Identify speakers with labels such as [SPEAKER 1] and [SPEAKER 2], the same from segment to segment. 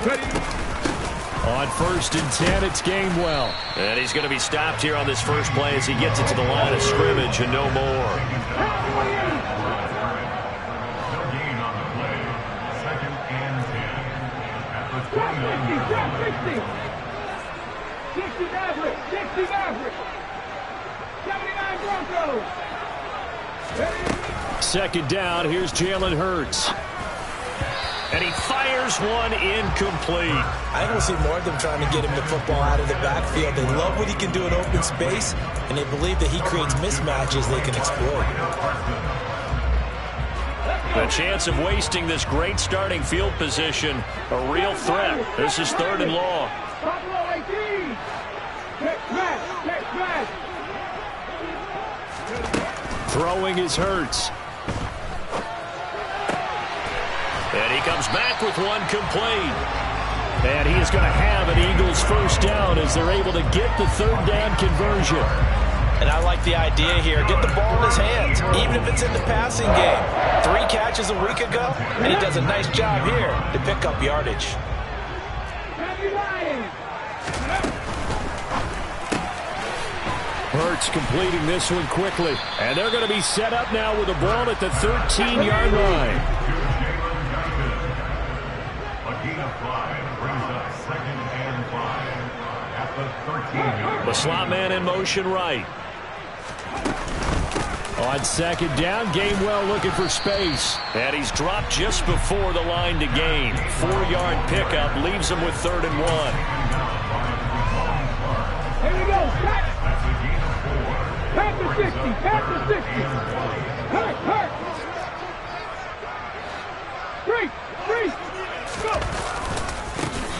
[SPEAKER 1] On 1st and 10, it's Gainwell.
[SPEAKER 2] And he's going to be stopped here on this first play as he gets it to the line of scrimmage and no more.
[SPEAKER 1] Second down, here's Jalen Hurts.
[SPEAKER 2] And he fires one incomplete.
[SPEAKER 3] I don't see more of them trying to get him the football out of the backfield. They love what he can do in open space, and they believe that he creates mismatches they can exploit.
[SPEAKER 2] The chance of wasting this great starting field position, a real threat. This is 3rd and long.
[SPEAKER 1] Throwing is Hurts.
[SPEAKER 2] And he comes back with one complete.
[SPEAKER 1] And he is going to have an Eagles first down as they're able to get the 3rd down conversion.
[SPEAKER 3] And I like the idea here. Get the ball in his hands, even if it's in the passing game. 3 catches a week ago, and he does a nice job here to pick up yardage.
[SPEAKER 1] Hurts completing this one quickly. And they're going to be set up now with the ball at the 13-yard line.
[SPEAKER 2] The slot man in motion right.
[SPEAKER 1] On 2nd down, Gainwell looking for space.
[SPEAKER 2] And he's dropped just before the line to gain. 4-yard pickup leaves him with 3rd and 1.
[SPEAKER 4] Here we go. Pass the 60. Pass the 60. Hurt. 3. Go.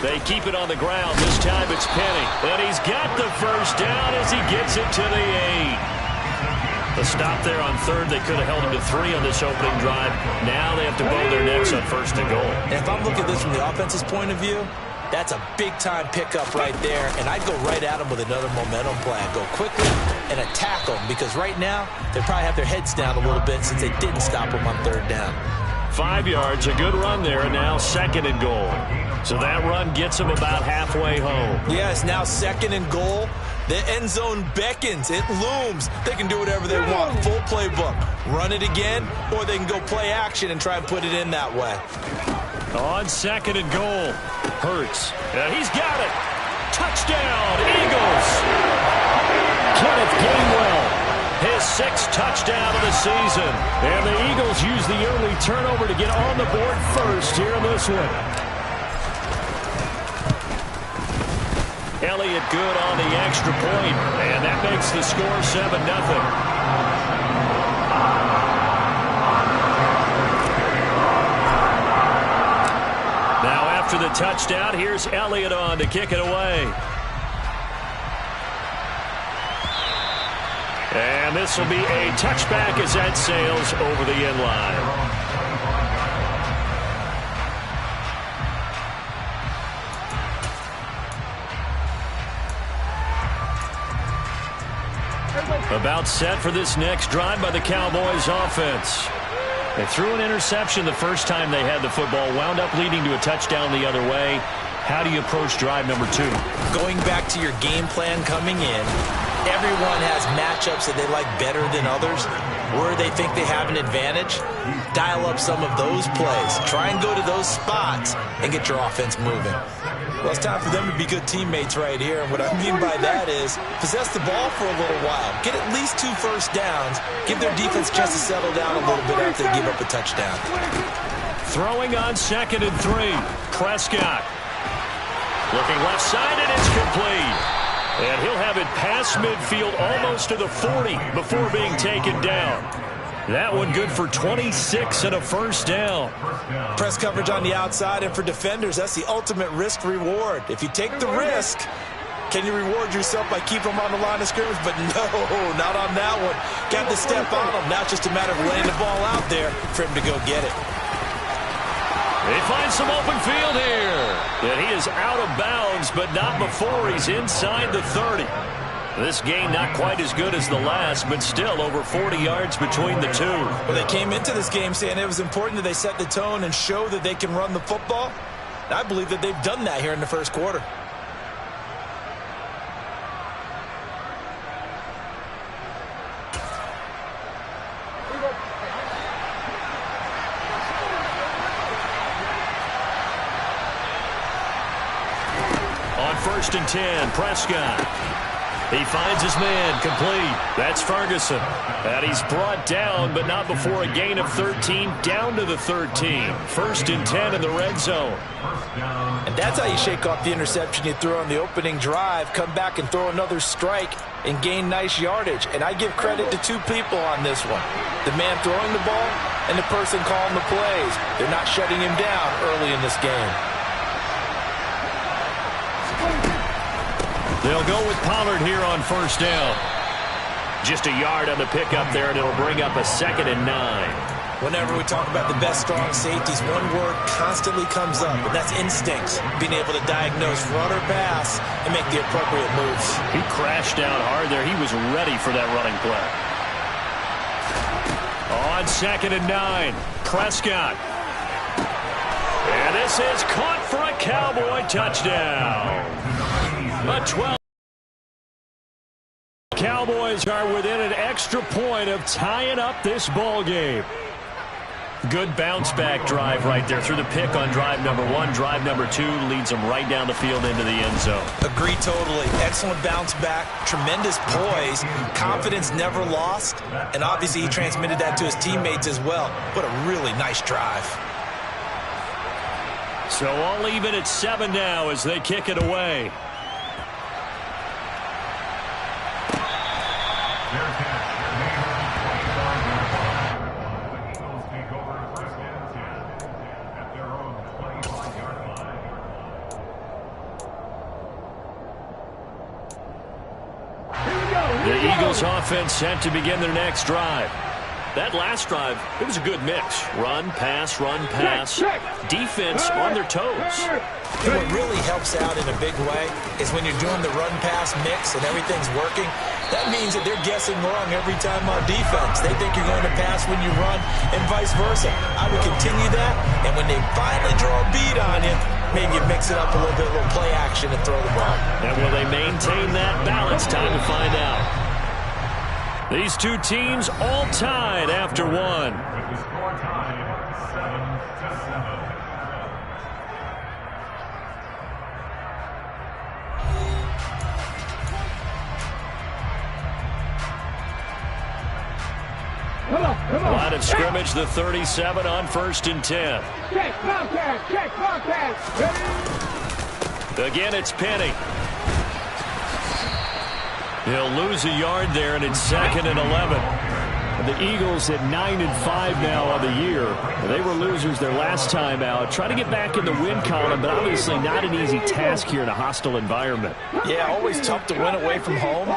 [SPEAKER 2] They keep it on the ground. This time it's Penny. And he's got the first down as he gets it to the 8. The stop there on 3rd. They could have held him to 3 on this opening drive. Now they have to bow their necks on 1st and goal.
[SPEAKER 3] And if I'm looking at this from the offense's point of view, that's a big-time pickup right there. And I'd go right at him with another momentum plan. Go quickly and attack them because right now they probably have their heads down a little bit since they didn't stop him on 3rd down.
[SPEAKER 2] 5 yards, a good run there, and now 2nd and goal. So that run gets him about halfway home.
[SPEAKER 3] Yes, now 2nd and goal. The end zone beckons. It looms. They can do whatever they want. Full playbook. Run it again, or they can go play action and try and put it in that way.
[SPEAKER 2] On 2nd and goal, Hurts. And he's got it. Touchdown, Eagles.
[SPEAKER 1] Kenneth Gainwell.
[SPEAKER 2] His 6th touchdown of the season.
[SPEAKER 1] And the Eagles use the early turnover to get on the board first here in this one.
[SPEAKER 2] Elliott good on the extra point, and that makes the score 7-0. Now after the touchdown, here's Elliott on to kick it away. And this will be a touchback as that sails over the end line. About set for this next drive by the Cowboys offense. They threw an interception the first time they had the football, wound up leading to a touchdown the other way. How do you approach drive number 2?
[SPEAKER 3] Going back to your game plan coming in, everyone has matchups that they like better than others. Where they think they have an advantage, dial up some of those plays. Try and go to those spots and get your offense moving. Well, it's time for them to be good teammates right here. And what I mean by that is possess the ball for a little while. Get at least 2 first downs. Give their defense a chance to settle down a little bit after they give up a touchdown.
[SPEAKER 2] Throwing on 2nd and 3. Prescott. Looking left side, and it's complete. And he'll have it past midfield almost to the 40 before being taken down. That one good for 26 and a first down.
[SPEAKER 3] Press coverage on the outside, and for defenders, that's the ultimate risk-reward. If you take the risk, can you reward yourself by keeping them on the line of scrimmage? But no, not on that one. Got to step on them. Now it's just a matter of laying the ball out there for him to go get it.
[SPEAKER 2] They find some open field here. And he is out of bounds, but not before he's inside the 30. This game not quite as good as the last, but still over 40 yards between the two.
[SPEAKER 3] Well, they came into this game saying it was important that they set the tone and show that they can run the football. And I believe that they've done that here in the first quarter.
[SPEAKER 2] On 1st and 10, Prescott. He finds his man, complete. That's Ferguson. And he's brought down, but not before a gain of 13, down to the 13. 1st and 10 in the red zone.
[SPEAKER 3] And that's how you shake off the interception you threw on the opening drive, come back and throw another strike and gain nice yardage. And I give credit to two people on this one. The man throwing the ball and the person calling the plays. They're not shutting him down early in this game.
[SPEAKER 2] They'll go with Pollard here on 1st down. Just a yard on the pickup there, and it'll bring up a 2nd and 9.
[SPEAKER 3] Whenever we talk about the best strong safeties, one word constantly comes up, and that's instincts. Being able to diagnose run or pass and make the appropriate moves.
[SPEAKER 2] He crashed down hard there. He was ready for that running play. On 2nd and 9, Prescott. And this is caught for a Cowboy touchdown. A 12. Cowboys are within an extra point of tying up this ball game. Good bounce-back drive right there through the pick on drive number 1. Drive number 2 leads them right down the field into the end zone.
[SPEAKER 3] Agree totally. Excellent bounce back. Tremendous poise. Confidence never lost. And obviously he transmitted that to his teammates as well. What a really nice drive.
[SPEAKER 2] So all even at 7 now as they kick it away. The Eagles offense set to begin their next drive. That last drive, it was a good mix. Run, pass, defense on their toes.
[SPEAKER 3] And what really helps out in a big way is when you're doing the run-pass mix and everything's working, that means that they're guessing wrong every time on defense. They think you're going to pass when you run and vice versa. I would continue that, and when they finally draw a bead on you, maybe you mix it up a little bit, a little play action and throw the ball.
[SPEAKER 2] And will they maintain that balance? Time to find out. These two teams all tied after 1.
[SPEAKER 5] With the score tied 7-7.
[SPEAKER 4] Come on.
[SPEAKER 2] Line of scrimmage, the 37 on 1st and 10.
[SPEAKER 4] Check contact. Ready?
[SPEAKER 2] Again, it's Penny. He'll lose a yard there, and it's 2nd and 11.
[SPEAKER 1] The Eagles at 9-5 now on the year. They were losers their last time out. Trying to get back in the win column, but obviously not an easy task here in a hostile environment.
[SPEAKER 3] Yeah, always tough to win away from home.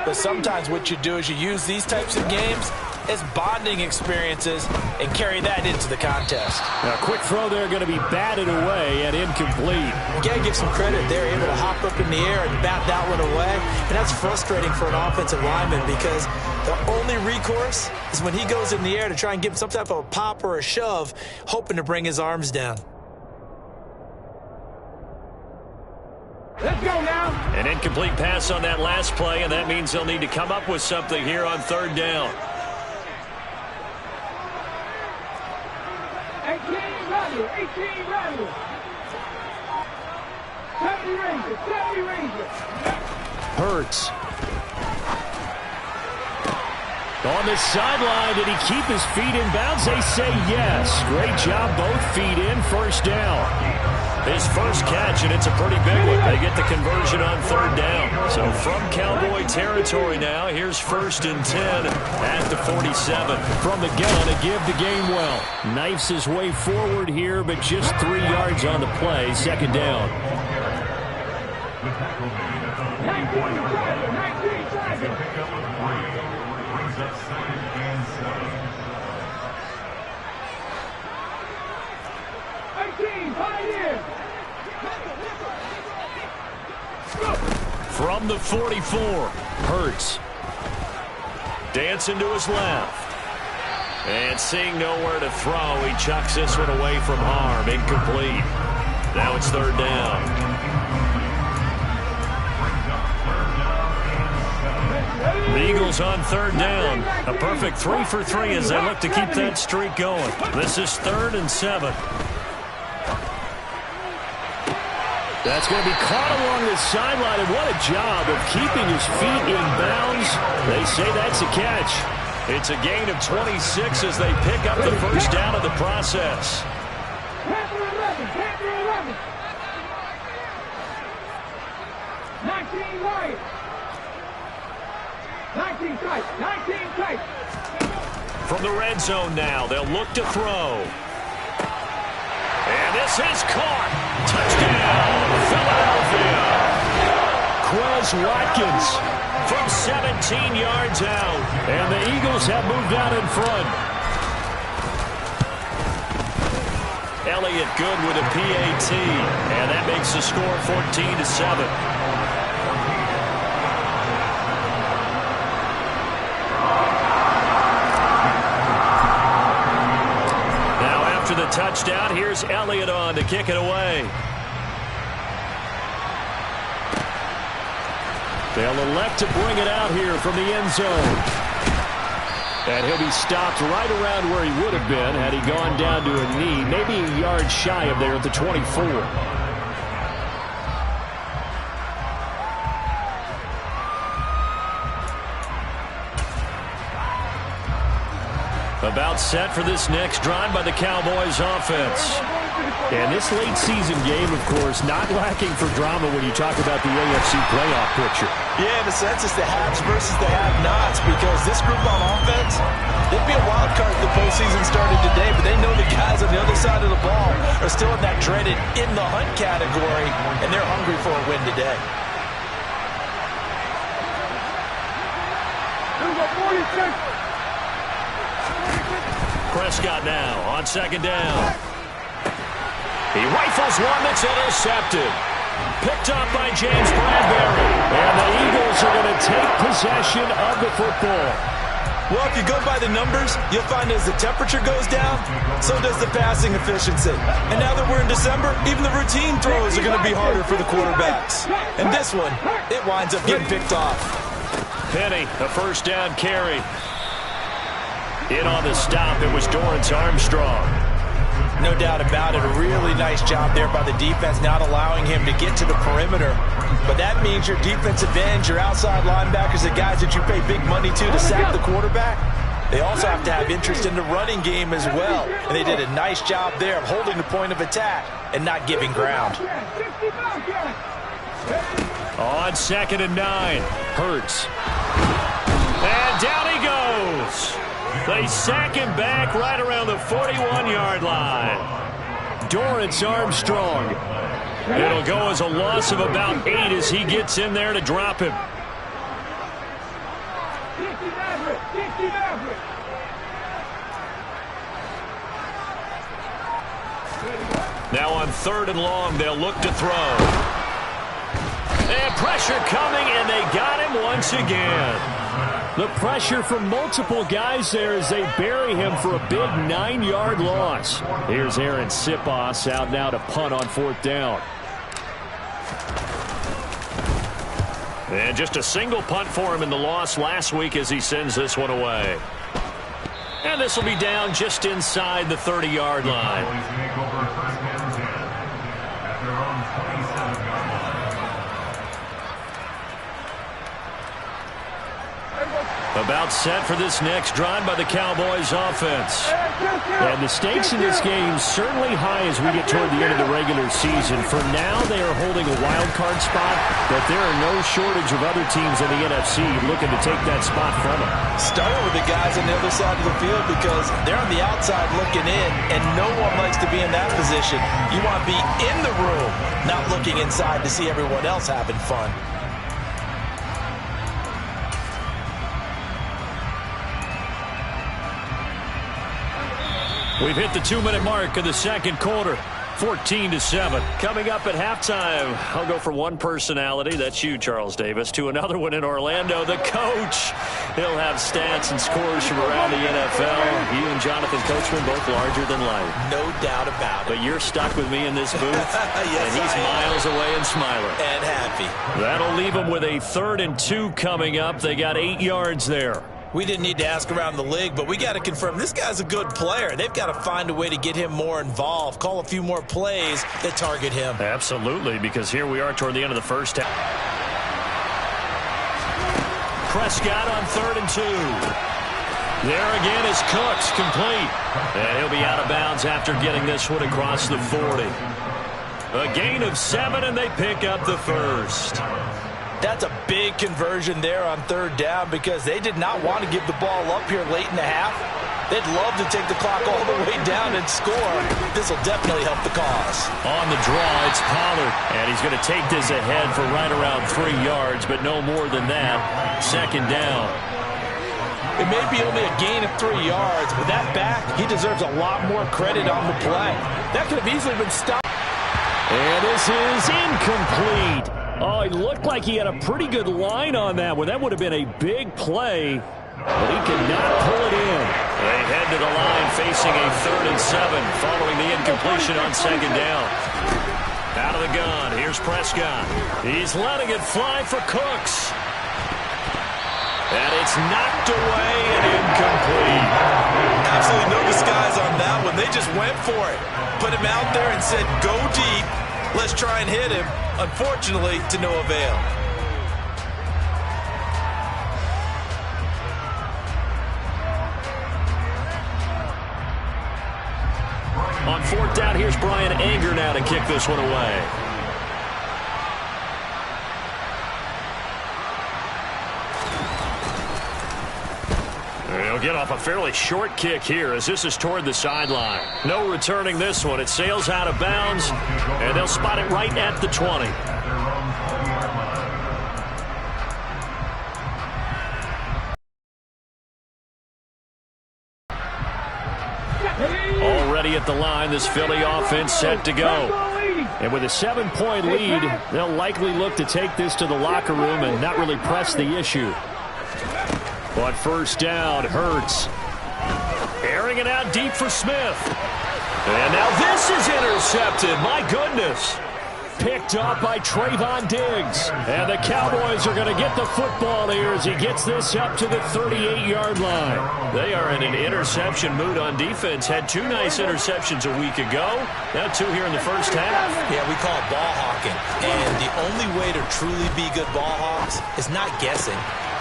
[SPEAKER 3] But sometimes what you do is you use these types of games as bonding experiences and carry that into the contest.
[SPEAKER 1] Now, quick throw there going to be batted away and incomplete.
[SPEAKER 3] You got to give some credit. They're able to hop up in the air and bat that one away. And that's frustrating for an offensive lineman because the only recourse is when he goes in the air to try and give him some type of a pop or a shove, hoping to bring his arms down.
[SPEAKER 4] Let's go now.
[SPEAKER 2] An incomplete pass on that last play, and that means they'll need to come up with something here on 3rd down.
[SPEAKER 4] 18 Randall. 70 Rangers.
[SPEAKER 1] Hurts. On the sideline, did he keep his feet in bounds? They say yes. Great job, both feet in, 1st down.
[SPEAKER 2] His first catch, and it's a pretty big one. They get the conversion on 3rd down. So from Cowboy territory now, here's 1st and 10 at the 47.
[SPEAKER 1] From the gun, a give to Gainwell. Knifes his way forward here, but just 3 yards on the play. 2nd down.
[SPEAKER 5] The tackle made at the 44-yard line. It's a pickup of 3. Brings up 2nd and 7.
[SPEAKER 4] 18, pioneer.
[SPEAKER 2] From the 44, Hurts. Dancing to his left. And seeing nowhere to throw, he chucks this one away from harm. Incomplete. Now it's third down. The Eagles on third down. A perfect 3 for 3 as they look to keep that streak going. This is 3rd and 7.
[SPEAKER 1] That's going to be caught along the sideline, and what a job of keeping his feet in bounds. They say that's a catch.
[SPEAKER 2] It's a gain of 26 as they pick up the first down of the process.
[SPEAKER 4] 19 wide. 19 tight. 19 tight.
[SPEAKER 2] From the red zone now, they'll look to throw. And this is caught. Touchdown, Philadelphia.
[SPEAKER 1] Quez Watkins
[SPEAKER 2] from 17 yards out.
[SPEAKER 1] And the Eagles have moved out in front.
[SPEAKER 2] Elliott good with a PAT. And that makes the score 14-7. After the touchdown, here's Elliott on to kick it away.
[SPEAKER 1] They'll elect to bring it out here from the end zone. And he'll be stopped right around where he would have been had he gone down to a knee, maybe a yard shy of there at the 24.
[SPEAKER 2] About set for this next drive by the Cowboys offense.
[SPEAKER 1] And this late season game, of course, not lacking for drama when you talk about the AFC playoff picture.
[SPEAKER 3] Yeah, in a sense, it's the haves versus the have-nots, because this group on offense, they'd be a wild card if the postseason started today, but they know the guys on the other side of the ball are still in that dreaded in-the-hunt category, and they're hungry for a win today.
[SPEAKER 2] Prescott now on second down. He rifles one that's intercepted. Picked up by James Bradbury.
[SPEAKER 1] And the Eagles are going to take possession of the football.
[SPEAKER 3] Well, if you go by the numbers, you'll find as the temperature goes down, so does the passing efficiency. And now that we're in December, even the routine throws are going to be harder for the quarterbacks. And this one, it winds up getting picked off.
[SPEAKER 2] Penny, a first down carry. In on the stop, it was Dorrance Armstrong.
[SPEAKER 3] No doubt about it. A really nice job there by the defense, not allowing him to get to the perimeter. But that means your defensive ends, your outside linebackers, the guys that you pay big money to sack the quarterback, they also have to have interest in the running game as well. And they did a nice job there of holding the point of attack and not giving ground.
[SPEAKER 2] On 2nd and 9, Hurts. And down he goes. They sack him back right around the 41-yard line.
[SPEAKER 1] Dorrance Armstrong.
[SPEAKER 2] It'll go as a loss of about 8 as he gets in there to drop him. Now on 3rd and long, they'll look to throw. And pressure coming, and they got him once again.
[SPEAKER 1] The pressure from multiple guys there as they bury him for a big 9-yard loss. Here's Aaron Sipos out now to punt on 4th down.
[SPEAKER 2] And just a single punt for him in the loss last week as he sends this one away. And this will be down just inside the 30-yard line. About set for this next drive by the Cowboys offense.
[SPEAKER 1] And the stakes in this game certainly high as we get toward the end of the regular season. For now, they are holding a wild card spot, but there are no shortage of other teams in the NFC looking to take that spot from them.
[SPEAKER 3] Starting with the guys on the other side of the field because they're on the outside looking in, and no one likes to be in that position. You want to be in the room, not looking inside to see everyone else having fun.
[SPEAKER 2] We've hit the 2-minute mark of the second quarter. 14-7. Coming up at halftime, I'll go from one personality, that's you, Charles Davis, to another one in Orlando, the coach. He'll have stats and scores from around the NFL. You and Jonathan Coachman both larger than life.
[SPEAKER 3] No doubt about it.
[SPEAKER 2] But you're stuck with me in this booth,
[SPEAKER 3] yes,
[SPEAKER 2] and he's miles away and smiling.
[SPEAKER 3] And happy.
[SPEAKER 2] That'll leave him with a 3rd and 2 coming up. They got 8 yards there.
[SPEAKER 3] We didn't need to ask around the league, but we got to confirm this guy's a good player. They've got to find a way to get him more involved, call a few more plays that target him.
[SPEAKER 2] Absolutely, because here we are toward the end of the first half. Prescott on 3rd and 2. There again is Cooks, complete. And he'll be out of bounds after getting this one across the 40. A gain of 7, and they pick up the first.
[SPEAKER 3] That's a big conversion there on 3rd down because they did not want to give the ball up here late in the half. They'd love to take the clock all the way down and score. This will definitely help the cause.
[SPEAKER 2] On the draw, it's Pollard, and he's going to take this ahead for right around 3 yards, but no more than that. 2nd down.
[SPEAKER 3] It may be only a gain of 3 yards, but that back, he deserves a lot more credit on the play. That could have easily been stopped.
[SPEAKER 1] And this is incomplete. Oh, it looked like he had a pretty good line on that one. That would have been a big play, but he could not pull it in.
[SPEAKER 2] They head to the line facing a 3rd and 7 following the incompletion on 2nd down. Out of the gun, here's Prescott. He's letting it fly for Cooks. And it's knocked away and incomplete.
[SPEAKER 3] Absolutely no disguise on that one. They just went for it. Put him out there and said, go deep. Let's try and hit him. Unfortunately, to no avail.
[SPEAKER 2] On 4th down, here's Brian Anger now to kick this one away. He'll get off a fairly short kick here as this is toward the sideline. No returning this one. It sails out of bounds, and they'll spot it right at the 20. Already at the line, this Philly offense set to go. And with a 7-point lead, they'll likely look to take this to the locker room and not really press the issue. But 1st down, Hurts. Airing it out deep for Smith. And now this is intercepted. My goodness. Picked up by Trayvon Diggs. And the Cowboys are going to get the football here as he gets this up to the 38-yard line. They are in an interception mood on defense. Had 2 nice interceptions a week ago. Now 2 here in the first half.
[SPEAKER 3] Yeah, we call it ball hawking. And the only way to truly be good ball hawks is not guessing.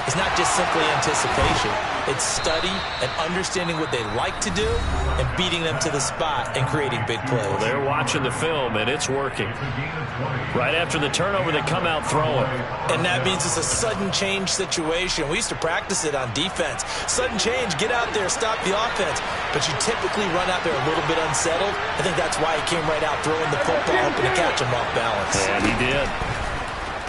[SPEAKER 3] It's not just simply anticipation. It's study and understanding what they like to do and beating them to the spot and creating big plays.
[SPEAKER 2] Well, they're watching the film, and it's working. Right after the turnover, they come out throwing.
[SPEAKER 3] And that means it's a sudden change situation. We used to practice it on defense. Sudden change, get out there, stop the offense. But you typically run out there a little bit unsettled. I think that's why he came right out throwing the football, hoping to catch him off balance.
[SPEAKER 2] And he did.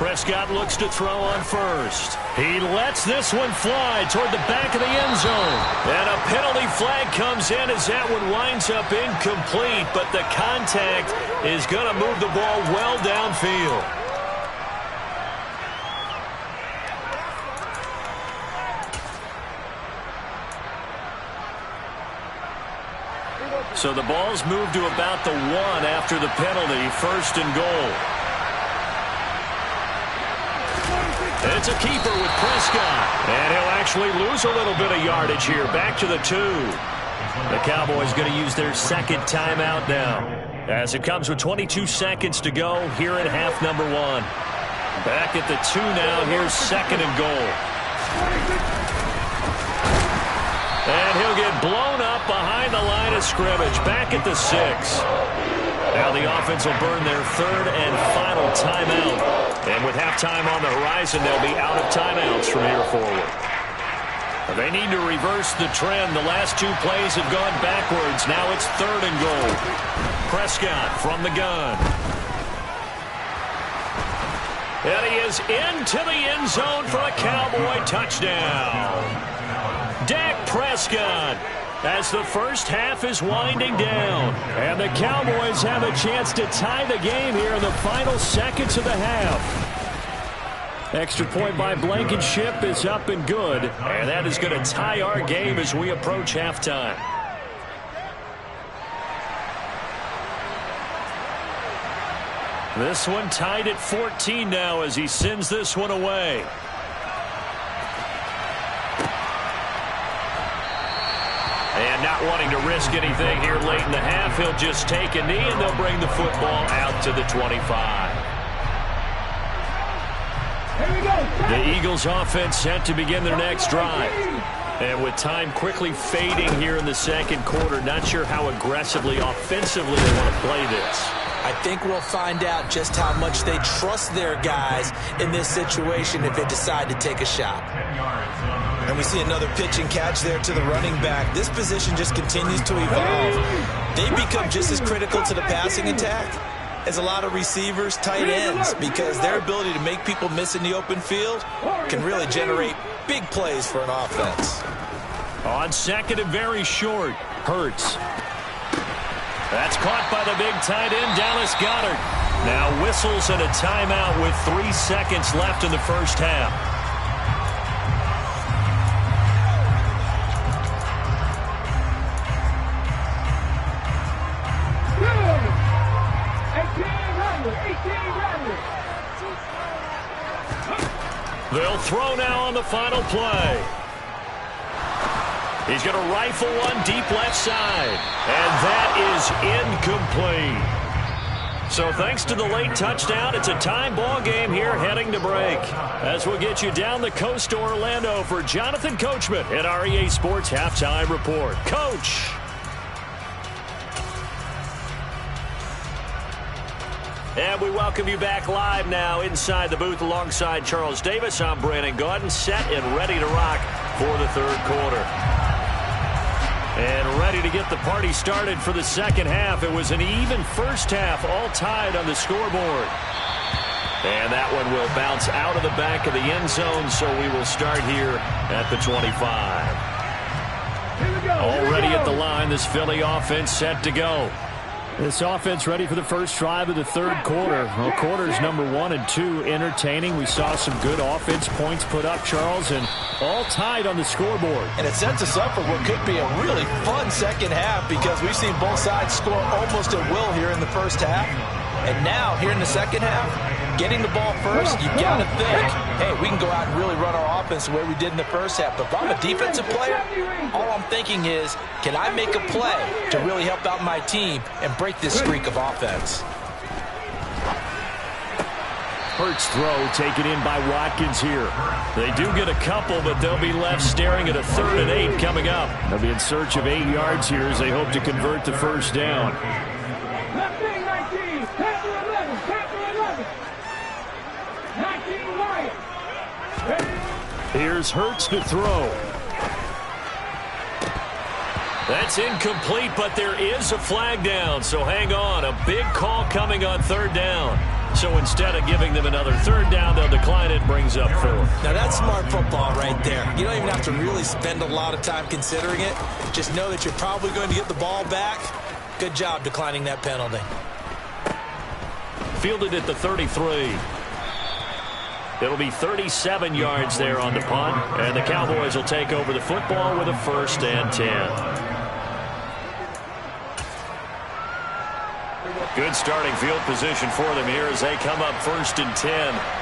[SPEAKER 2] Prescott looks to throw on 1st. He lets this one fly toward the back of the end zone. And a penalty flag comes in as that one winds up incomplete, but the contact is going to move the ball well downfield. So the ball's moved to about the 1 after the penalty, 1st and goal. It's a keeper with Prescott. And he'll actually lose a little bit of yardage here. Back to the 2. The Cowboys going to use their 2nd timeout now, as it comes with 22 seconds to go here in half number 1. Back at the 2 now. Here's 2nd and goal. And he'll get blown up behind the line of scrimmage. Back at the 6. Now the offense will burn their 3rd and final timeout. And with halftime on the horizon, they'll be out of timeouts from here forward. They need to reverse the trend. The last 2 plays have gone backwards. Now it's 3rd and goal. Prescott from the gun. And he is into the end zone for a Cowboy touchdown. Dak Prescott
[SPEAKER 1] as the first half is winding down. And the Cowboys have a chance to tie the game here in the final seconds of the half. Extra point by Blankenship is up and good. And that is going to tie our game as we approach halftime. This one tied at 14 now as he sends this one away. And not wanting to risk anything here late in the half, he'll just take a knee and they'll bring the football out to the 25. The Eagles offense set to begin their next drive. And with time quickly fading here in the second quarter, not sure how aggressively, offensively they want to play this.
[SPEAKER 3] I think we'll find out just how much they trust their guys in this situation if they decide to take a shot. And we see another pitch and catch there to the running back. This position just continues to evolve. They become just as critical to the passing attack as a lot of receivers, tight ends, because their ability to make people miss in the open field can really generate big plays for an offense.
[SPEAKER 1] On second and very short, Hurts. That's caught by the big tight end, Dallas Goedert. Now whistles and a timeout with 3 seconds left in the first half. They'll throw now on the final play. He's going to rifle one deep left side. And that is incomplete. So thanks to the late touchdown, it's a tie ball game here heading to break. As we'll get you down the coast to Orlando for Jonathan Coachman at our EA Sports Halftime Report. Coach. And we welcome you back live now inside the booth alongside Charles Davis. I'm Brandon Gaudin, set and ready to rock for the third quarter. And ready to get the party started for the second half. It was an even first half, all tied on the scoreboard. And that one will bounce out of the back of the end zone, so we will start here at the 25. Already at the line, this Philly offense set to go. This offense ready for the first drive of the third quarter. Well, quarters number 1 and 2 entertaining. We saw some good offense points put up, Charles, and all tied on the scoreboard.
[SPEAKER 3] And it sets us up for what could be a really fun second half because we've seen both sides score almost at will here in the first half. And now, here in the second half, getting the ball first, you've got to think, hey, we can go out and really run our offense the way we did in the first half. But if I'm a defensive player, all I'm thinking is, can I make a play to really help out my team and break this streak of offense?
[SPEAKER 1] Hurts throw taken in by Watkins here. They do get a couple, but they'll be left staring at a 3rd and 8 coming up. They'll be in search of 8 yards here as they hope to convert the first down. Here's Hurts to throw. That's incomplete, but there is a flag down, so hang on. A big call coming on 3rd down. So instead of giving them another 3rd down, they'll decline it, brings up 4th.
[SPEAKER 3] Now that's smart football right there. You don't even have to really spend a lot of time considering it. Just know that you're probably going to get the ball back. Good job declining that penalty.
[SPEAKER 1] Fielded at the 33. It'll be 37 yards there on the punt, and the Cowboys will take over the football with a 1st and 10. Good starting field position for them here as they come up 1st and 10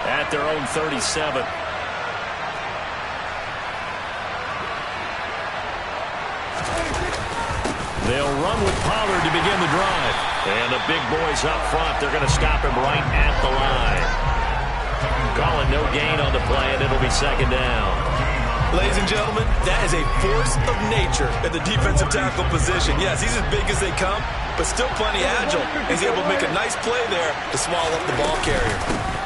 [SPEAKER 1] at their own 37. They'll run with Pollard to begin the drive. And the big boys up front, they're going to stop him right at the line. Calling no gain on the play, and it'll be 2nd down.
[SPEAKER 3] Ladies and gentlemen, that is a force of nature at the defensive tackle position. Yes, he's as big as they come, but still plenty agile. He's able to make a nice play there to swallow up the ball carrier.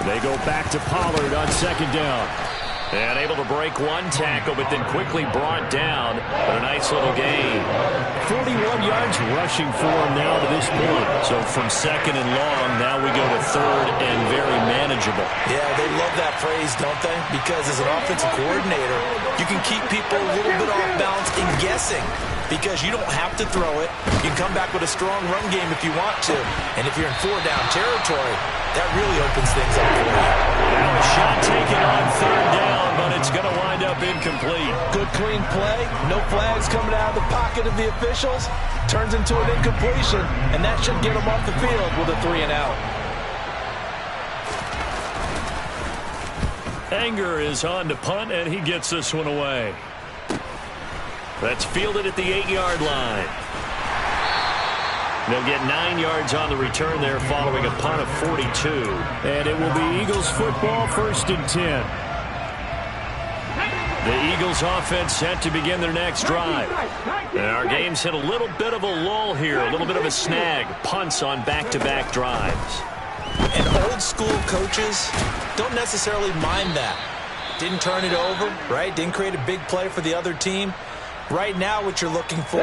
[SPEAKER 1] They go back to Pollard on 2nd down. And able to break one tackle, but then quickly brought down. But a nice little gain. 41 yards rushing for him now to this point. So from 2nd and long, now we go to 3rd and very manageable.
[SPEAKER 3] Yeah, they love that phrase, don't they? Because as an offensive coordinator, you can keep people a little bit off balance and guessing. because you don't have to throw it. You can come back with a strong run game if you want to. And if you're in 4-down territory, that really opens things up for you.
[SPEAKER 2] Now a shot taken on 3rd down, but it's going to wind up incomplete.
[SPEAKER 3] Good clean play. No flags coming out of the pocket of the officials. Turns into an incompletion, and that should get them off the field with a 3-and-out.
[SPEAKER 2] Anger is on to punt, and he gets this one away. That's fielded at the 8-yard line. They'll get 9 yards on the return there following a punt of 42.
[SPEAKER 1] And it will be Eagles football, 1st and 10.
[SPEAKER 2] The Eagles offense set to begin their next drive. And our game's hit a little bit of a lull here, a little bit of a snag. Punts on back-to-back drives.
[SPEAKER 3] And old school coaches don't necessarily mind that. Didn't turn it over, right? Didn't create a big play for the other team. Right now what you're looking for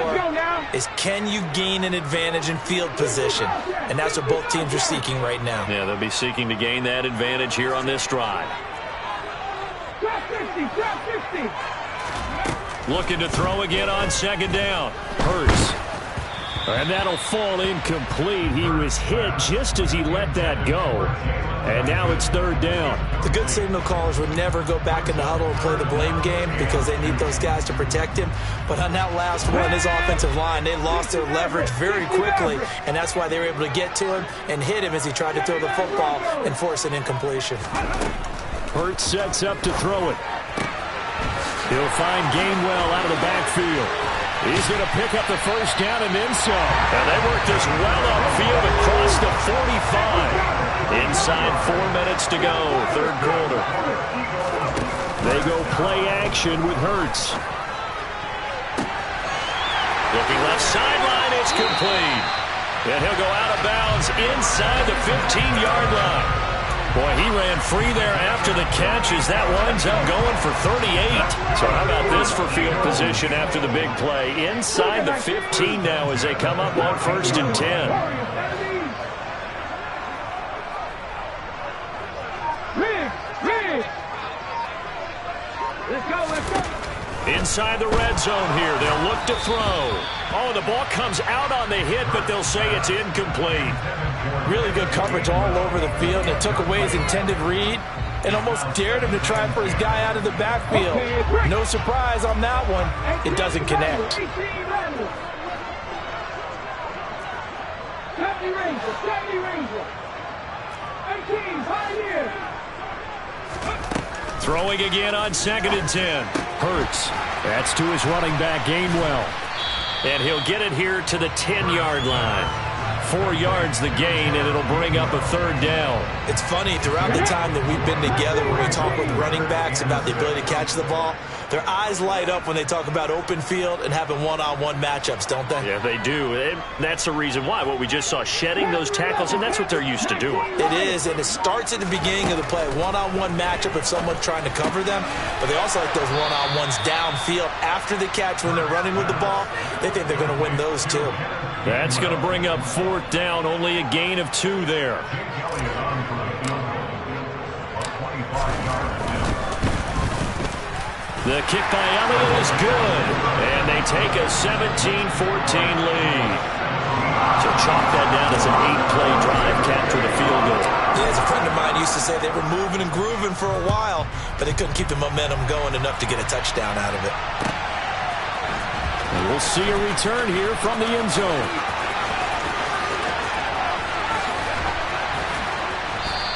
[SPEAKER 3] is, can you gain an advantage in field position? And that's what both teams are seeking right now.
[SPEAKER 2] Yeah, they'll be seeking to gain that advantage here on this drive. Looking to throw again on 2nd down.
[SPEAKER 1] Hurts. And that'll fall incomplete. He was hit just as he let that go. And now it's 3rd down.
[SPEAKER 3] The good signal callers would never go back in the huddle and play the blame game because they need those guys to protect him. But on that last one, his offensive line, they lost their leverage very quickly, and that's why they were able to get to him and hit him as he tried to throw the football and force an incompletion.
[SPEAKER 1] Hurts sets up to throw it. He'll find Gainwell out of the backfield. He's going to pick up the 1st down and then some.
[SPEAKER 2] And they work this well upfield across the 45. Inside 4 minutes to go, 3rd quarter.
[SPEAKER 1] They go play action with Hurts.
[SPEAKER 2] Looking left sideline, it's complete. And he'll go out of bounds inside the 15-yard line. Boy, he ran free there after the catch as that winds up going for 38. So how about this for field position after the big play? Inside the 15 now as they come up on 1st and 10. Inside the red zone here. They'll look to throw. Oh, the ball comes out on the hit, but they'll say it's incomplete.
[SPEAKER 3] Really good coverage all over the field. It took away his intended read and almost dared him to try for his guy out of the backfield. No surprise on that one. It doesn't connect.
[SPEAKER 2] Throwing again on 2nd and 10.
[SPEAKER 1] Hurts. That's to his running back, Gainwell.
[SPEAKER 2] And he'll get it here to the 10-yard line. 4 yards the gain, and it'll bring up a 3rd down.
[SPEAKER 3] It's funny, throughout the time that we've been together, when we talk with running backs about the ability to catch the ball, their eyes light up when they talk about open field and having one-on-one matchups, don't they?
[SPEAKER 2] Yeah, they do. And that's the reason why. What we just saw, shedding those tackles, and that's what they're used to doing.
[SPEAKER 3] It is, and it starts at the beginning of the play. One-on-one matchup if someone's trying to cover them, but they also like those one-on-ones downfield after the catch when they're running with the ball. They think they're going to win those too.
[SPEAKER 2] That's going to bring up 4th down, only a gain of 2 there. The kick by Elliott is good, and they take a 17-14 lead. So chalk that down as an 8-play drive, capture the field goal.
[SPEAKER 3] Yeah, as a friend of mine used to say, they were moving and grooving for a while, but they couldn't keep the momentum going enough to get a touchdown out of it.
[SPEAKER 1] And we'll see a return here from the end zone.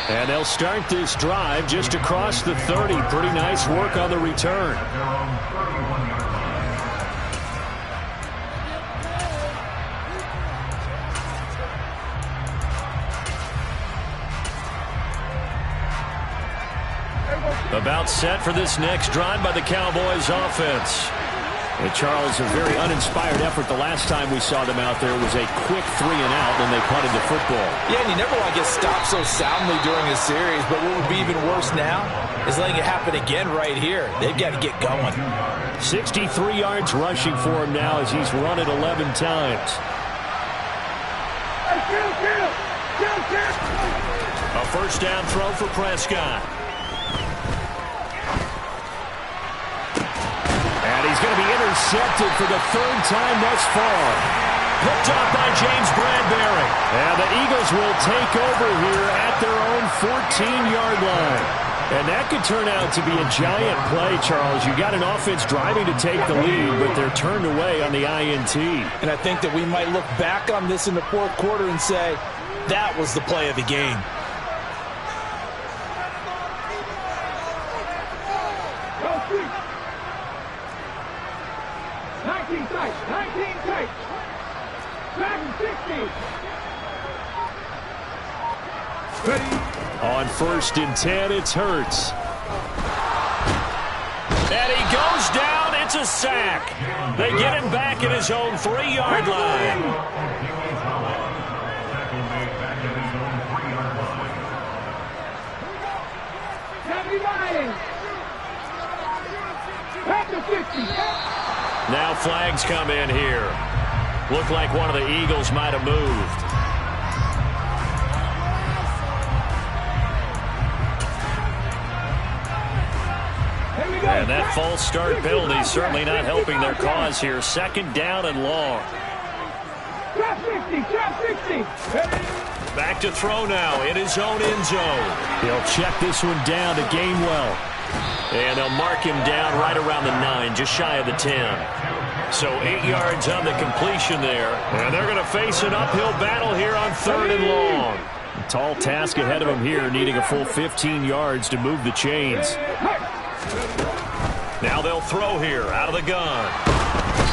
[SPEAKER 1] And they'll start this drive just across the 30. Pretty nice work on the return.
[SPEAKER 2] About set for this next drive by the Cowboys offense.
[SPEAKER 1] And Charles, a very uninspired effort. The last time we saw them out there was a quick 3-and-out when they punted the football.
[SPEAKER 3] Yeah, and you never want to get stopped so soundly during a series, but what would be even worse now is letting it happen again right here. They've got to get going.
[SPEAKER 1] 63 yards rushing for him now as he's run it 11 times.
[SPEAKER 2] A 1st down throw for Prescott.
[SPEAKER 1] And And he's going to be intercepted for the third time thus far. Picked up by James Bradbury. And the Eagles will take over here at their own 14-yard line. And that could turn out to be a giant play, Charles. You got an offense driving to take the lead, but they're turned away on the INT.
[SPEAKER 3] And I think that we might look back on this in the fourth quarter and say, that was the play of the game.
[SPEAKER 1] On 1st and 10, it's Hurts.
[SPEAKER 2] And he goes down. It's a sack. They get him back at his own 3-yard line. Now flags come in here. Looked like one of the Eagles might have moved. And that false start penalty certainly not helping their cause here. 2nd down and long. Back to throw now in his own end zone.
[SPEAKER 1] He'll check this one down to Gainwell.
[SPEAKER 2] And they'll mark him down right around the 9, just shy of the 10. So 8 yards on the completion there. And they're going to face an uphill battle here on 3rd and long.
[SPEAKER 1] A tall task ahead of him here, needing a full 15 yards to move the chains.
[SPEAKER 2] Now they'll throw here out of the gun.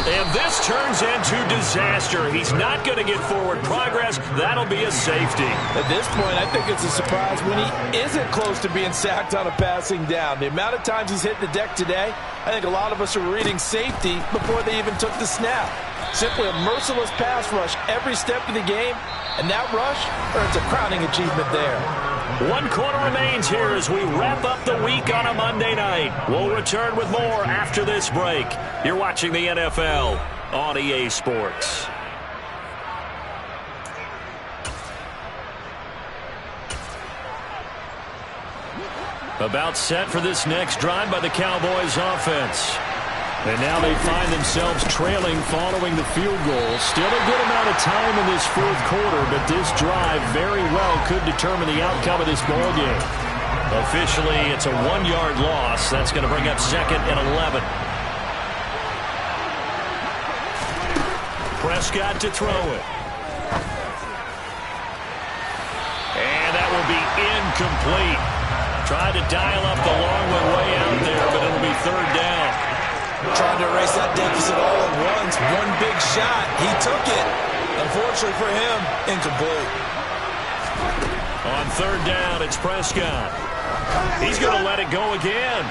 [SPEAKER 2] And this turns into disaster. He's not going to get forward progress. That'll be a safety.
[SPEAKER 3] At this point, I think it's a surprise when he isn't close to being sacked on a passing down. The amount of times he's hit the deck today, I think a lot of us are reading safety before they even took the snap. Simply a merciless pass rush every step of the game, and that rush earns a crowning achievement there.
[SPEAKER 2] 1 quarter remains here as we wrap up the week on a Monday night. We'll return with more after this break. You're watching the NFL on EA Sports. About set for this next drive by the Cowboys offense.
[SPEAKER 1] And now they find themselves trailing following the field goal. Still a good amount of time in this 4th quarter, but this drive very well could determine the outcome of this ball game.
[SPEAKER 2] Officially, it's a 1-yard loss. That's going to bring up 2nd and 11. Prescott to throw it. And that will be incomplete. Tried to dial up the long one way out there, but it'll be 3rd down.
[SPEAKER 3] Trying to erase that deficit all at once. One big shot. He took it. Unfortunately for him, incomplete.
[SPEAKER 2] On 3rd down, it's Prescott. He's going to let it go again.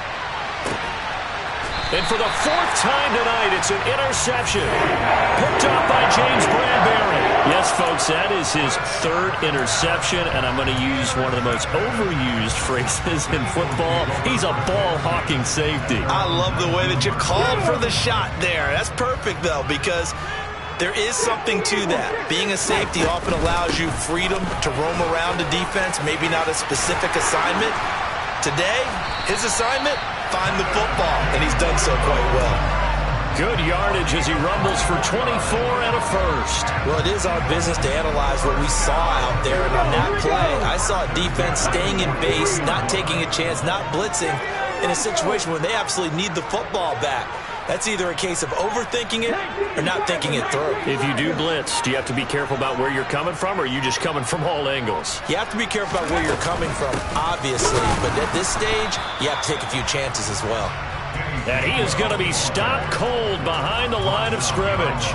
[SPEAKER 2] And for the 4th time tonight, it's an interception. Picked up by James Bradbury.
[SPEAKER 1] Yes, folks, that is his 3rd interception, and I'm going to use one of the most overused phrases in football. He's a ball-hawking safety.
[SPEAKER 3] I love the way that you called for the shot there. That's perfect, though, because there is something to that. Being a safety often allows you freedom to roam around the defense, maybe not a specific assignment. Today, his assignment, find the football, and he's done so quite well.
[SPEAKER 2] Good yardage as he rumbles for 24 and a first.
[SPEAKER 3] Well, it is our business to analyze what we saw out there, and on that play, I saw a defense staying in base, not taking a chance, not blitzing, in a situation where they absolutely need the football back. That's either a case of overthinking it or not thinking it through.
[SPEAKER 2] If you do blitz, do you have to be careful about where you're coming from, or are you just coming from all angles?
[SPEAKER 3] You have to be careful about where you're coming from, obviously. But at this stage, you have to take a few chances as well.
[SPEAKER 2] And he is going to be stopped cold behind the line of scrimmage.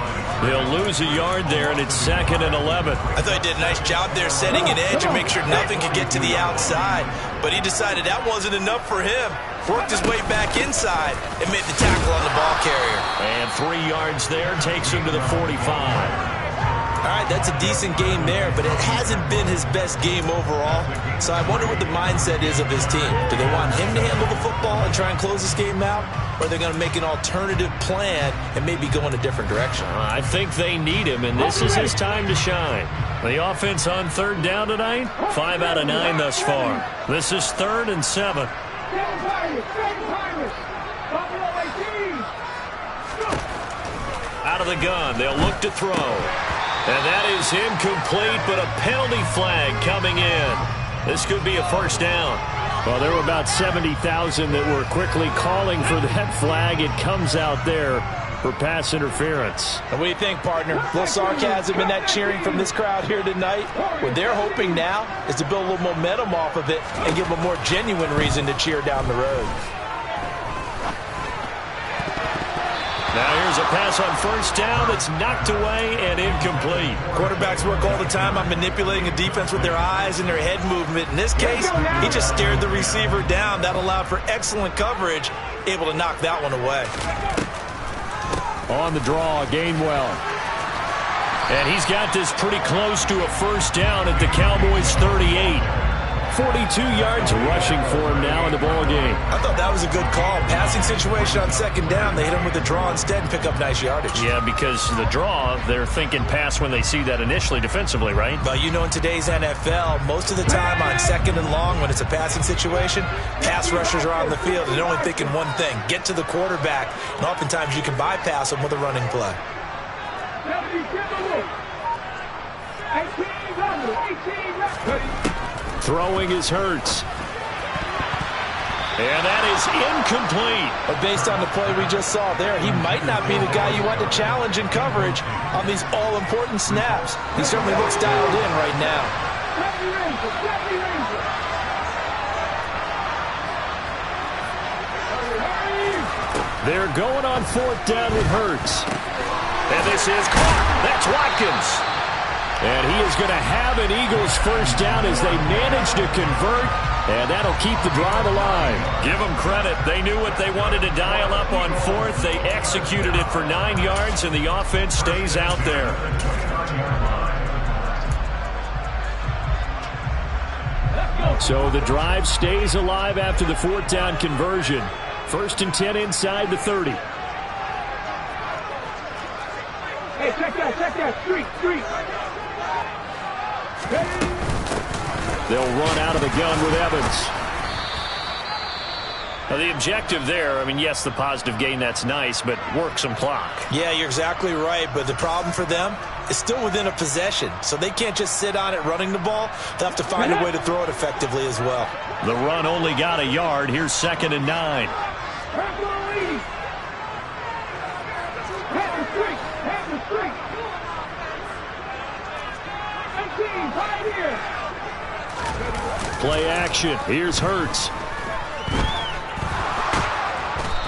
[SPEAKER 2] They'll lose a yard there, and it's 2nd and 11.
[SPEAKER 3] I thought he did a nice job there setting an edge and make sure nothing could get to the outside. But he decided that wasn't enough for him. Worked his way back inside and made the tackle on the ball carrier.
[SPEAKER 2] And 3 yards there takes him to the 45.
[SPEAKER 3] All right, that's a decent game there, but it hasn't been his best game overall. So I wonder what the mindset is of his team. Do they want him to handle the football and try and close this game out? Or are they going to make an alternative plan and maybe go in a different direction?
[SPEAKER 2] I think they need him, and this is his time to shine. The offense on 3rd down tonight, 5 out of 9 thus far. This is 3rd and 7. of the gun. They'll look to throw. And that is incomplete, but a penalty flag coming in. This could be a first down.
[SPEAKER 1] Well, there were about 70,000 that were quickly calling for that flag. It comes out there for pass interference.
[SPEAKER 3] And what do you think, partner? A little sarcasm in that cheering from this crowd here tonight. What they're hoping now is to build a little momentum off of it and give them a more genuine reason to cheer down the road.
[SPEAKER 2] Now here's a pass on first down that's knocked away and incomplete.
[SPEAKER 3] Quarterbacks work all the time on manipulating a defense with their eyes and their head movement. In this case, he just stared the receiver down. That allowed for excellent coverage, able to knock that one away.
[SPEAKER 1] On the draw, Gainwell.
[SPEAKER 2] And he's got this pretty close to a first down at the Cowboys' 38.
[SPEAKER 1] 42 yards rushing for him now in the ball game.
[SPEAKER 3] I thought that was a good call. Passing situation on second down. They hit him with the draw instead and pick up nice yardage.
[SPEAKER 2] Yeah, because the draw, they're thinking pass when they see that initially defensively, right?
[SPEAKER 3] But you know, in today's NFL, most of the time on second and long when it's a passing situation, pass rushers are on the field and they're only thinking one thing, get to the quarterback. And oftentimes you can bypass them with a running play.
[SPEAKER 4] 18
[SPEAKER 1] Throwing is Hurts.
[SPEAKER 2] And that is incomplete.
[SPEAKER 3] But based on the play we just saw there, he might not be the guy you want to challenge in coverage on these all-important snaps. He certainly looks dialed in right now.
[SPEAKER 1] They're going on fourth down with Hurts.
[SPEAKER 2] And this is caught. That's Watkins.
[SPEAKER 1] And he is going to have an Eagles first down as they manage to convert, and that'll keep the drive alive.
[SPEAKER 2] Give them credit. They knew what they wanted to dial up on fourth. They executed it for 9 yards, and the offense stays out there.
[SPEAKER 1] So the drive stays alive after the fourth down conversion. First and 10 inside the 30.
[SPEAKER 4] Hey, check that. Street.
[SPEAKER 1] They'll run out of the gun with Evans.
[SPEAKER 2] Now the objective there, I mean, yes, the positive gain, that's nice, but work some clock.
[SPEAKER 3] Yeah, you're exactly right, but the problem for them is still within a possession, so they can't just sit on it running the ball. They'll have to find a way to throw it effectively as well.
[SPEAKER 2] The run only got a yard. Here's 2nd and 9.
[SPEAKER 1] Play action. Here's Hurts.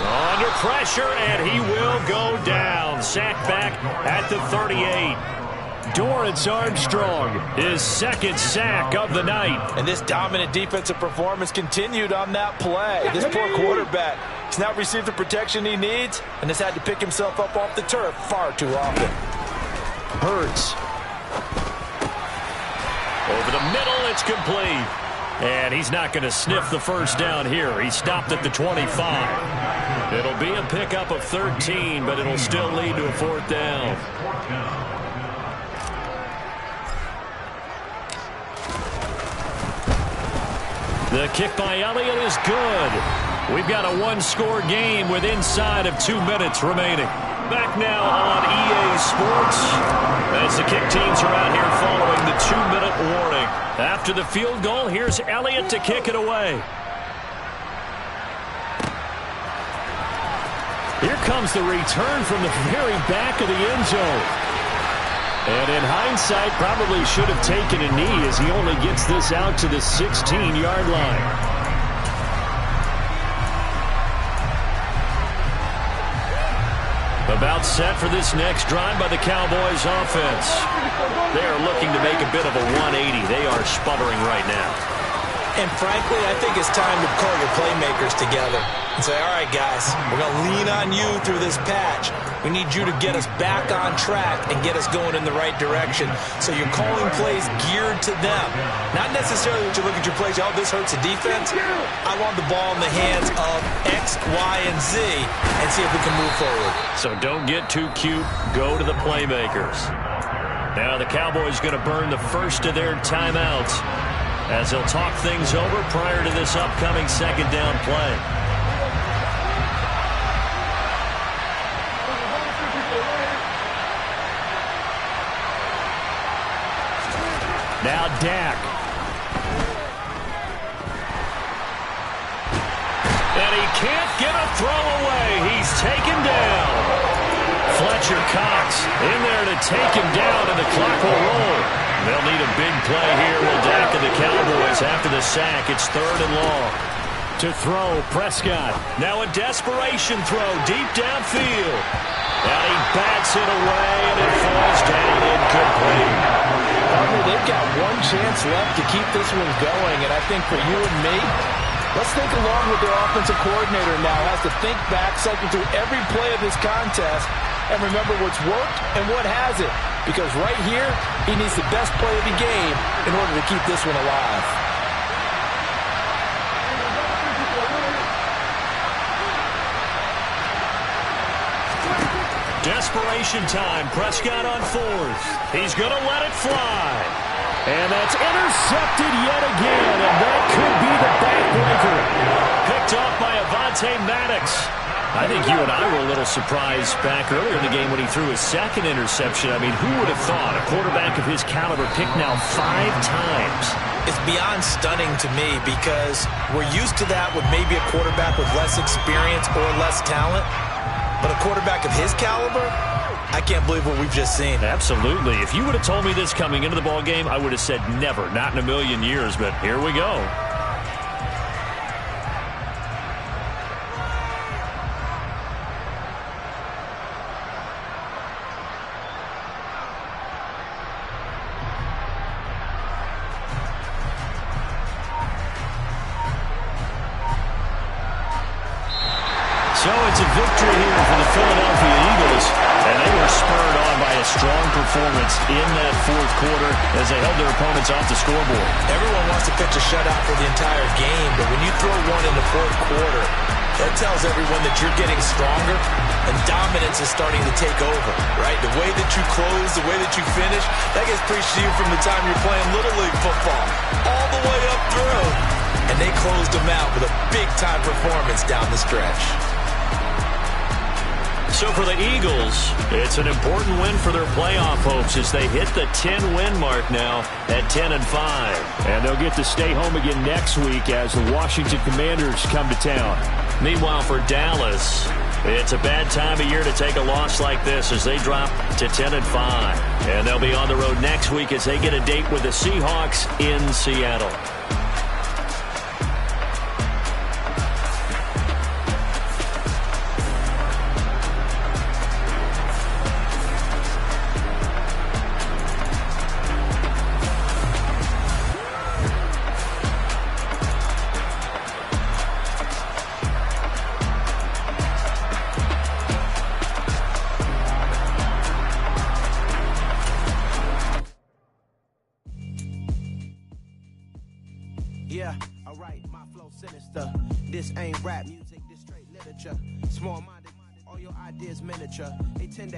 [SPEAKER 2] Under pressure, and he will go down. Sacked back at the 38.
[SPEAKER 1] Dorrance Armstrong, his second sack of the night.
[SPEAKER 3] And this dominant defensive performance continued on that play. This poor quarterback has not received the protection he needs and has had to pick himself up off the turf far too often.
[SPEAKER 1] Hurts.
[SPEAKER 2] Over the middle, it's complete. And he's not going to sniff the first down here. He stopped at the 25. It'll be a pickup of 13, but it'll still lead to a fourth down. The kick by Elliott is good. We've got a one-score game with inside of 2 minutes remaining. Back now on EA Sports as the kick teams are out here following the 2-minute warning. After the field goal, here's Elliott to kick it away.
[SPEAKER 1] Here comes the return from the very back of the end zone. And in hindsight, probably should have taken a knee as he only gets this out to the 16-yard line.
[SPEAKER 2] About set for this next drive by the Cowboys offense. They are looking to make a bit of a 180. They are sputtering right now.
[SPEAKER 3] And frankly, I think it's time to call your playmakers together and say, all right, guys, we're going to lean on you through this patch. We need you to get us back on track and get us going in the right direction. So you're calling plays geared to them. Not necessarily that you look at your plays, oh, this hurts the defense. I want the ball in the hands of X, Y, and Z and see if we can move forward.
[SPEAKER 2] So don't get too cute. Go to the playmakers. Now the Cowboys going to burn the first of their timeouts as they'll talk things over prior to this upcoming second down play.
[SPEAKER 1] Now Dak.
[SPEAKER 2] And he can't get a throw away. He's taken down. Fletcher Cox in there to take him down, and the clock will roll. They'll need a big play here. Will Dak and the Cowboys after the sack. It's 3rd and long.
[SPEAKER 1] To throw, Prescott.
[SPEAKER 2] Now a desperation throw deep downfield. And he bats it away, and it falls down incomplete.
[SPEAKER 3] Partner, they've got one chance left to keep this one going, and I think for you and me, let's think along with their offensive coordinator now. Has to think back, cycle through every play of this contest, and remember what's worked and what hasn't. Because right here, he needs the best play of the game in order to keep this one alive.
[SPEAKER 2] Desperation time. Prescott on 4th. He's going to let it fly.
[SPEAKER 1] And that's intercepted yet again, and that could be the backbreaker.
[SPEAKER 2] Picked off by Avonte Maddox.
[SPEAKER 1] I think you and I were a little surprised back earlier in the game when he threw his 2nd interception. I mean, who would have thought a quarterback of his caliber picked now 5 times?
[SPEAKER 3] It's beyond stunning to me because we're used to that with maybe a quarterback with less experience or less talent. But a quarterback of his caliber, I can't believe what we've just seen.
[SPEAKER 1] Absolutely. If you would have told me this coming into the ball game, I would have said never, not in a million years, but here we go.
[SPEAKER 2] So it's a victory here for the Philadelphia Eagles, and they were spurred on by a strong performance in that 4th quarter as they held their opponents off the scoreboard.
[SPEAKER 3] Everyone wants to pitch a shutout for the entire game, but when you throw one in the 4th quarter, that tells everyone that you're getting stronger and dominance is starting to take over, right? The way that you close, the way that you finish, that gets preached to you from the time you're playing Little League football all the way up through. And they closed them out with a big-time performance down the stretch.
[SPEAKER 2] So for the Eagles, it's an important win for their playoff hopes as they hit the 10-win mark now at 10-5.
[SPEAKER 1] And they'll get to stay home again next week as the Washington Commanders come to town.
[SPEAKER 2] Meanwhile, for Dallas, it's a bad time of year to take a loss like this as they drop to 10-5. And they'll be on the road next week as they get a date with the Seahawks in Seattle.
[SPEAKER 6] Yeah, alright, my flow sinister. This ain't rap music, this straight literature. Small-minded, all your ideas miniature. They tend to